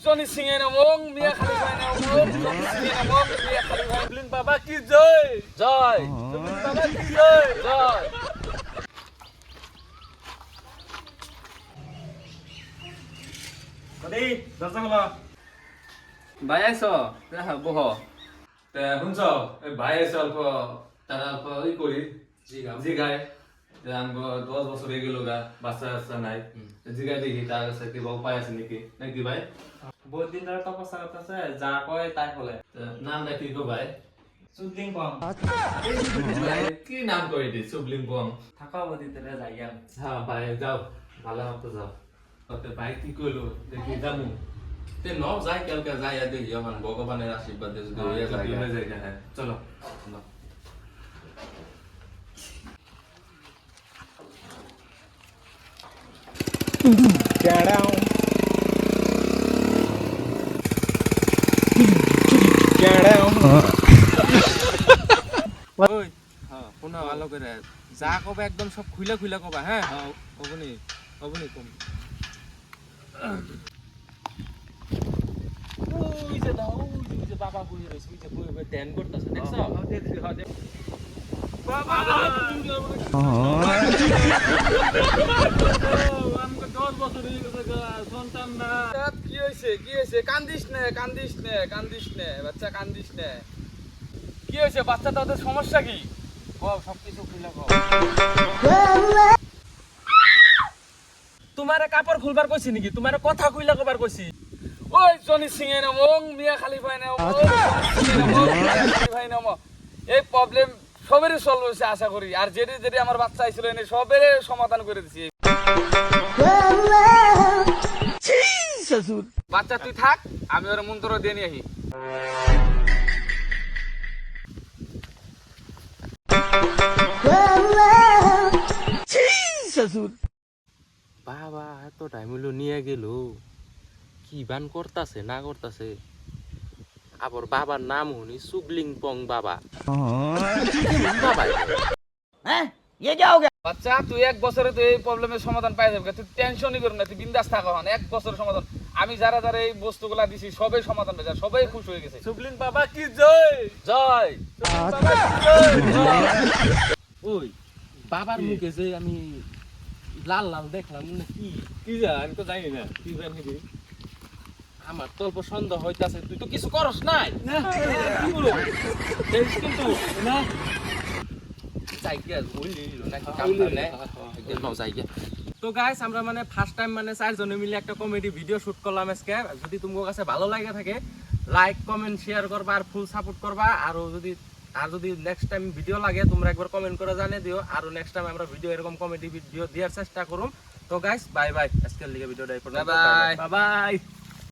Johnny Singh এর নামং মিয়া খালিফা নামং Johnny Singh এর নামং মিয়া খালিফা সুবলিন বাবা কি জয় জয় সুবলিন বাবা কি জয় জয় কদি দরজা খোলা ভাই আইছো হ্যাঁ বহ তে শুনছ এই ভাই আইছো অল্প তারা অল্প ই করি জিগাই আমগো 10 বছর হয়ে গেল গা বাচ্চা বাচ্চা নাই জিগাই দেখি তার কাছে কি উপায় আছে নাকি ভাই বহুত দিন ধরে তপস্যা করতেছে যা কয় তাই বলে নামটা কি গো ভাই সুদলিং পং কি নাম কই দি সুবলিং বং থাকা বদিতে রে যাইয়া হ্যাঁ ভাই যাও ভালো মতো যাও তো ভাই কি কইলো দেখি যামু তে ন যায় কালকে যায় দেখি এখন ভগবানের আশীর্বাদে যদি হয়ে যায় হ্যাঁ চলো ওই হ্যাঁ শোনা ভালো করে যা কবা একদম সব খুইলা খুইলা কবা হ্যাঁ অবনি অবনি কম ওই যে দাও ওই যে বাবা বই রইছে ওই যে বই ধ্যান করতেছে দেখছো দেখছি হ্যাঁ দেখ বাবা আমাকে 10 বছর হয়ে গেছে সন্তান না কি হইছে কান্দিস নে বাচ্চা কান্দিস নে কি হইছে বাচ্চাটা ওদের সমস্যা কি সবকিছু খুইলা কও তোমারে কাপড় খুলবার কইছি নাকি তোমারে কথা কইলা কবার কইছি ওই জনি সিং এর নামং মিয়া খালিফা নামং ভাই নাম এই প্রবলেম সবেরই সলভ হইছে আশা করি আর যেটি আমার বাচ্চা আইছিল এনে সবেরই সমাধান করে দিছি বাচ্চা তুই থাক আমি ওর মন্ত্র দিয়ে নিয়ে আহি বাবা এত টাইম হইলো নিয়ে গেল কি বান করতাছে না করতাছে আবার বাবার নাম শুনি সুবলিং পং বাবা বাচ্চা তুই 1 বছরে তুই এই প্রবলেমের সমাধান পাই যাবে তুই টেনশনই করবি না তুই বিন্দাস থাক এখন 1 বছরের সমাধান আমি যারা এই বস্তুগুলা দিছি সবাই সমাধান পেয়ে যায় সবাই খুশি হয়ে গেছে সুবলিং বাবা কি জয় জয় ওই বাবার মুখে যে আমি লাল লাল দেখলাম না কি কি যা আমি তো জানি না কি জানি কি আমার তো অল্প সন্দেহ হইতাছে তুই তো কিছু করস নাই না কি বলো দেখিস কিন্তু না জায়গা বলি নাকি কামটা নেই একদম জায়গা তো গাইস আমরা মানে ফার্স্ট টাইম মানে 4 জনে মিলে একটা কমেডি ভিডিও শুট করলাম আজকে যদি তোমাদের কাছে ভালো লাগে থাকে লাইক কমেন্ট শেয়ার করবা আর ফুল সাপোর্ট করবা আর যদি নেক্সট টাইম ভিডিও লাগে তোমরা একবার কমেন্ট করে জানিয়ে দিও আর নেক্সট টাইম আমরা ভিডিও এরকম কমেডি ভিডিও দেওয়ার চেষ্টা করুম তো গাইস বাই বাই আজকের লিগে ভিডিওটা এই পর্যন্ত বাই বাই বাই